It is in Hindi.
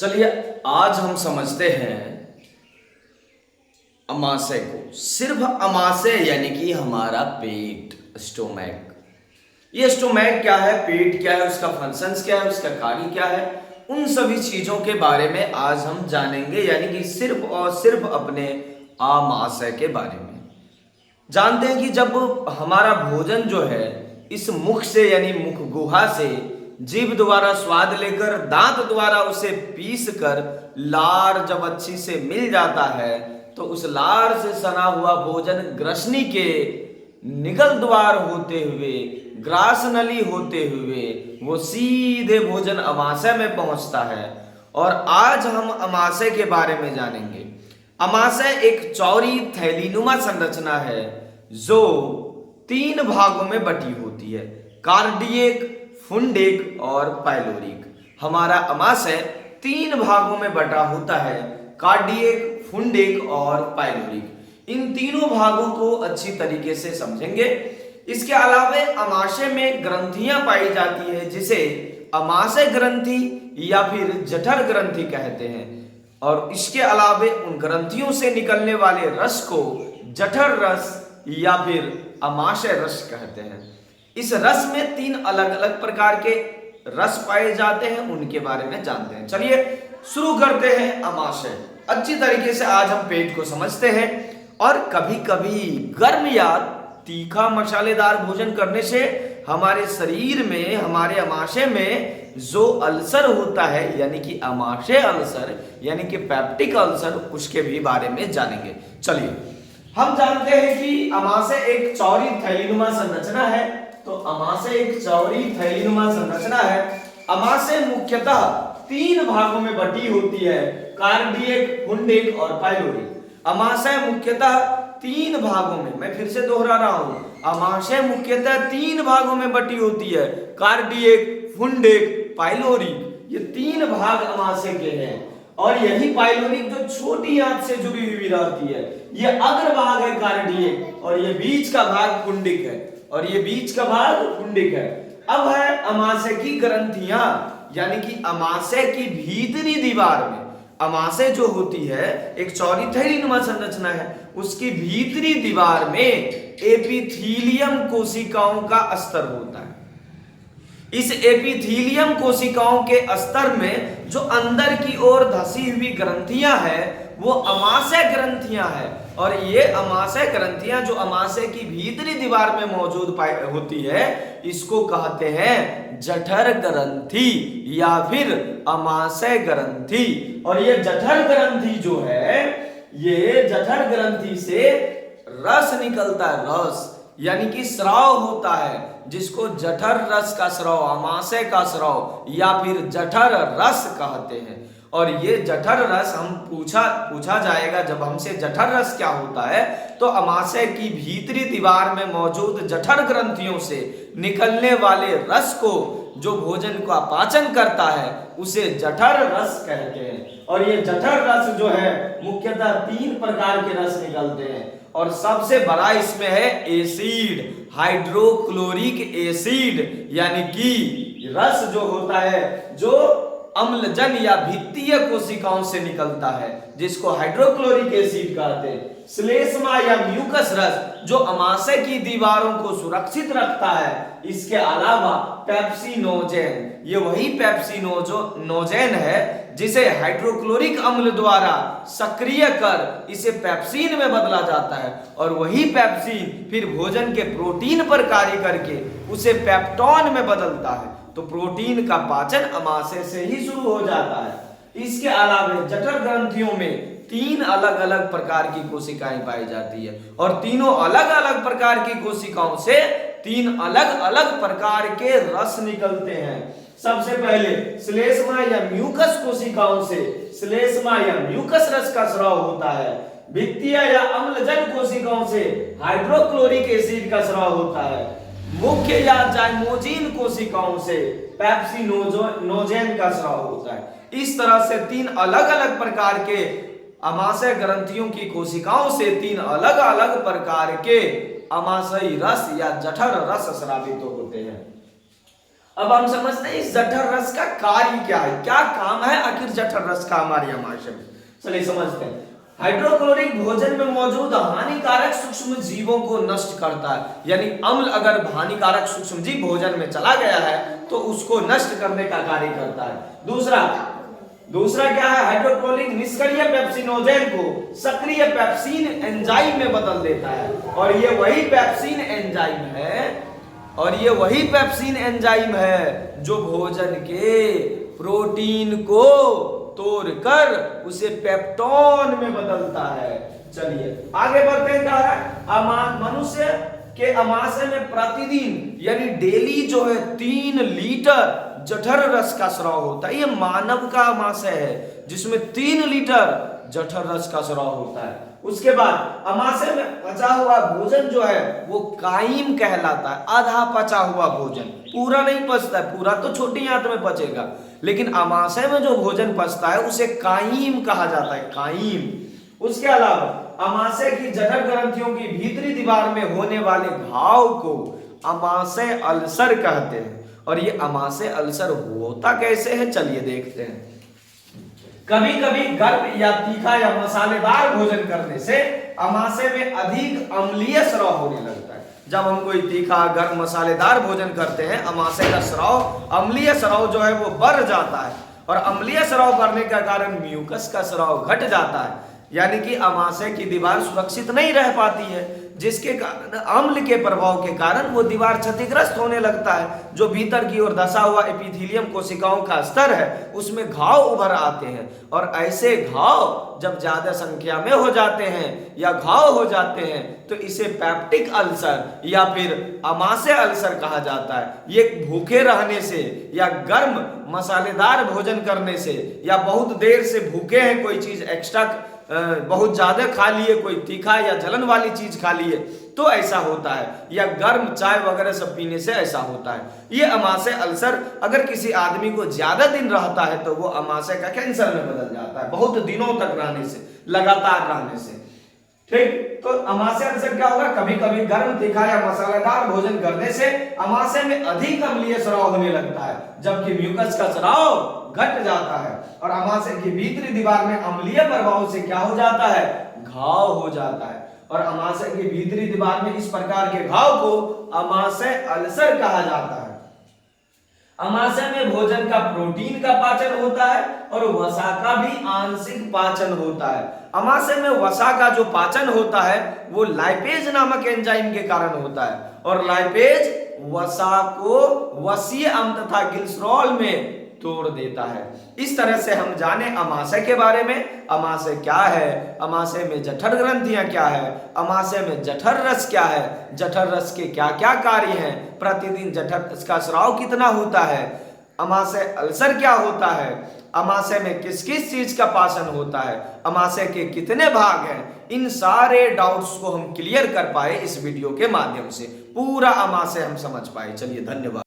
चलिए आज हम समझते हैं अमाशय को। सिर्फ अमाशय यानी कि हमारा पेट, स्टोमैक। ये स्टोमैक क्या है, पेट क्या है, उसका फंक्शंस क्या है, उसका कार्य क्या है, उन सभी चीजों के बारे में आज हम जानेंगे। यानी कि सिर्फ और सिर्फ अपने आमाशय के बारे में जानते हैं कि जब हमारा भोजन जो है इस मुख से यानी मुख गुहा से जीभ द्वारा स्वाद लेकर दांत द्वारा उसे पीस कर लार जब अच्छी से मिल जाता है तो उस लार से सना हुआ भोजन ग्रसनी के निगल द्वार होते हुए, ग्रास नली होते हुए वो सीधे भोजन अमाशय में पहुंचता है। और आज हम अमाशय के बारे में जानेंगे। अमाशय एक चौड़ी थैलीनुमा संरचना है जो 3 भागों में बटी होती है, कार्डियक, फुंडिक और पाइलोरिक। हमारा अमाशय 3 भागों में बटा होता है, कार्डियक, फुंडिक और पाइलोरिक। इन तीनों भागों को अच्छी तरीके से समझेंगे। इसके अलावा अमाशय में ग्रंथियां पाई जाती है जिसे अमाशय ग्रंथि या फिर जठर ग्रंथि कहते हैं। और इसके अलावा उन ग्रंथियों से निकलने वाले रस को जठर रस या फिर अमाशय रस कहते हैं। इस रस में 3 अलग अलग प्रकार के रस पाए जाते हैं, उनके बारे में जानते हैं। चलिए शुरू करते हैं अमाशय। अच्छी तरीके से आज हम पेट को समझते हैं। और कभी कभी गर्म या तीखा मसालेदार भोजन करने से हमारे शरीर में, हमारे अमाशय में जो अल्सर होता है यानी कि अमाशय अल्सर यानी कि पेप्टिक अल्सर, उसके भी बारे में जानेंगे। चलिए हम जानते हैं कि अमाशय एक चौड़ी थैलीनुमा संरचना है। तो अमाशय एक चौड़ी थैलीनुमा संरचना है। अमाशय मुख्यतः 3 भागों में बटी होती है, कार्डियक, फुंडिक और पाइलोरिक। अमाशय मुख्यतः 3 भागों में, मैं फिर से दोहरा रहा हूं, अमाशय मुख्यतः 3 भागों में बटी होती है, कार्डियक, फुंडिक, पाइलोरिक। ये 3 भाग अमाशय के हैं। और यही पाइलोरिक जो छोटी आंत से जुड़ी हुई रहती है, ये अग्र भाग है कार्डियक, और ये बीच का भाग फुंडिक है, और ये बीच का भाग फुंडिक है। अब है अमाशय की ग्रंथियां, यानी कि अमाशय की भीतरी दीवार में, अमाशय जो होती है एक चौड़ी थैलीनुमा संरचना है, उसकी भीतरी दीवार में एपिथीलियम कोशिकाओं का स्तर होता है। इस एपिथीलियम कोशिकाओं के स्तर में जो अंदर की ओर धसी हुई ग्रंथियां हैं वो अमाशय ग्रंथियां हैं। और ये अमाशय ग्रंथियां जो अमाशय की भीतरी दीवार में मौजूद होती है, इसको कहते हैं जठर ग्रंथि या फिर अमाशय ग्रंथि। और ये जठर ग्रंथि जो है, ये जठर ग्रंथि से रस निकलता है, रस यानी कि स्राव होता है, जिसको जठर रस का स्राव, अमाशय का स्राव या फिर जठर रस कहते हैं। और ये जठर रस हम पूछा जाएगा जब हमसे जठर रस क्या होता है, तो अमाशय की भीतरी दीवार में मौजूद जठर ग्रंथियों से निकलने वाले रस को जो भोजन का पाचन करता है उसे जठर रस कहते हैं। और ये जठर रस जो है मुख्यतः 3 प्रकार के रस निकलते हैं। और सबसे बड़ा इसमें है एसिड, हाइड्रोक्लोरिक एसिड, यानी कि रस जो होता है जो अम्लजन या भित्तीय कोशिकाओं से निकलता है, जिसको हाइड्रोक्लोरिक एसिड कहते हैं। श्लेष्मा या म्यूकस रस जो अमाशय की दीवारों को सुरक्षित रखता है। इसके अलावा पेप्सिनोजेन, ये वही पेप्सिनोजेन है जिसे हाइड्रोक्लोरिक अम्ल द्वारा सक्रिय कर इसे पेप्सिन में बदला जाता है। और वही पेप्सिन फिर भोजन के प्रोटीन पर कार्य करके उसे पेप्टोन में बदलता है। तो प्रोटीन का पाचन अमाशय से ही शुरू हो जाता है। इसके अलावा जठर ग्रंथियों में 3 अलग अलग प्रकार की कोशिकाएं पाई जाती है। और तीनों अलग अलग प्रकार की कोशिकाओं से 3 अलग अलग प्रकार के रस निकलते हैं। सबसे पहले श्लेष्मा या म्यूकस कोशिकाओं से श्लेष्मा या म्यूकस रस का स्राव होता है। भित्तीय या अम्लजन कोशिकाओं से हाइड्रोक्लोरिक एसिड का स्राव होता है। मुख्य या जाइमोजिन कोशिकाओं से पेप्सिनोजेन का स्राव होता है। इस तरह से 3 अलग अलग प्रकार के अमाशय ग्रंथियों की कोशिकाओं से 3 अलग अलग प्रकार के अमाशयी रस या जठर रस स्रावित होते हैं। अब हम समझते हैं इस जठर रस का कार्य क्या है, क्या काम है आखिर जठर रस का हमारे आमाशय में। चलिए समझते हैं। हाइड्रोक्लोरिक भोजन में मौजूद हानिकारक सूक्ष्म जीवों को नष्ट करता है, यानी अम्ल अगर हानिकारक सूक्ष्म जीव भोजन में चला गया है तो उसको नष्ट करने का कार्य करता है। दूसरा क्या है, हाइड्रोक्लोरिक निष्क्रिय पेप्सिनोजेन को सक्रिय पेप्सिन एंजाइम में बदल देता है, और ये वही पेप्सिन एंजाइम है जो भोजन के प्रोटीन को तोड़कर उसे पेप्टोन में बदलता है। चलिए आगे बढ़ते हैं। क्या है, मनुष्य के आमाशय में प्रतिदिन यानी डेली जो है 3 लीटर जठर रस का स्राव होता है। ये मानव का आमाशय है जिसमें 3 लीटर जठर रस का स्राव होता है। उसके बाद आमाशय में पचा हुआ भोजन जो है वो काइम कहलाता है। आधा पचा हुआ भोजन, पूरा नहीं पचता है, पूरा तो छोटी आंत में पचेगा, लेकिन आमाशय में जो भोजन पचता है उसे काइम कहा जाता है, काइम। उसके अलावा आमाशय की जठर ग्रंथियों की भीतरी दीवार में होने वाले घाव को आमाशय अल्सर कहते हैं। और ये आमाशय अल्सर होता कैसे है, चलिए देखते हैं। कभी कभी गर्म या तीखा या मसालेदार भोजन करने से आमाशय में अधिक अम्लीय स्राव होने लगता है। जब हम कोई तीखा गर्म मसालेदार भोजन करते हैं, आमाशय का स्राव, अम्लीय स्राव जो है वो बढ़ जाता है, और अम्लीय स्राव बढ़ने का कारण म्यूकस का स्राव घट जाता है, यानी कि आमाशय की दीवार सुरक्षित नहीं रह पाती है, जिसके कारण अम्ल के प्रभाव के कारण वो दीवार क्षतिग्रस्त होने लगता है। जो भीतर की ओर धसा हुआ एपिथेलियम कोशिकाओं का स्तर है उसमें घाव उभर आते हैं, और ऐसे घाव जब ज्यादा संख्या में हो जाते हैं या घाव हो जाते हैं तो इसे पेप्टिक अल्सर या फिर आमाशय अल्सर कहा जाता है। ये भूखे रहने से या गर्म मसालेदार भोजन करने से या बहुत देर से भूखे हैं, कोई चीज एक्स्ट्रा बहुत ज्यादा खा लिए, कोई तीखा या जलन वाली चीज खा लिए तो ऐसा होता है, या गर्म चाय वगैरह सब पीने से ऐसा होता है। ये आमाशय अल्सर अगर किसी आदमी को ज्यादा दिन रहता है तो वो आमाशय का कैंसर में बदल जाता है, बहुत दिनों तक रहने से, लगातार रहने से। ठीक, तो आमाशय अल्सर क्या होगा, कभी कभी गर्म तीखा या मसालेदार भोजन करने से आमाशय में अधिक अम्लीय स्राव होने लगता है, जबकि म्यूकस का स्राव घट जाता है, और आमाशय की भीतरी दीवार में अम्लीय प्रभाव से क्या हो जाता है, घाव हो जाता है। और आमाशय की भीतरी दीवार में इस प्रकार के घाव को आमाशय अल्सर कहा जाता है। आमाशय में भोजन का प्रोटीन का पाचन होता है और वसा का भी आंशिक पाचन होता है। आमाशय में वसा का जो पाचन होता है वो लाइपेज नामक एंजाइम के कारण होता है, और लाइपेज वसा को वसीय अम्ल तथा ग्लिसरॉल में तोड़ देता है। इस तरह से हम जाने आमाशय के बारे में। आमाशय क्या है, आमाशय में जठर ग्रंथियां क्या है, आमाशय में जठर रस क्या है, जठर रस के क्या क्या कार्य हैं, प्रतिदिन जठर रस का स्राव कितना होता है, आमाशय अल्सर क्या होता है, आमाशय में किस किस चीज का पाचन होता है, आमाशय के कितने भाग हैं, इन सारे डाउट्स को हम क्लियर कर पाए इस वीडियो के माध्यम से। पूरा आमाशय हम समझ पाए। चलिए धन्यवाद।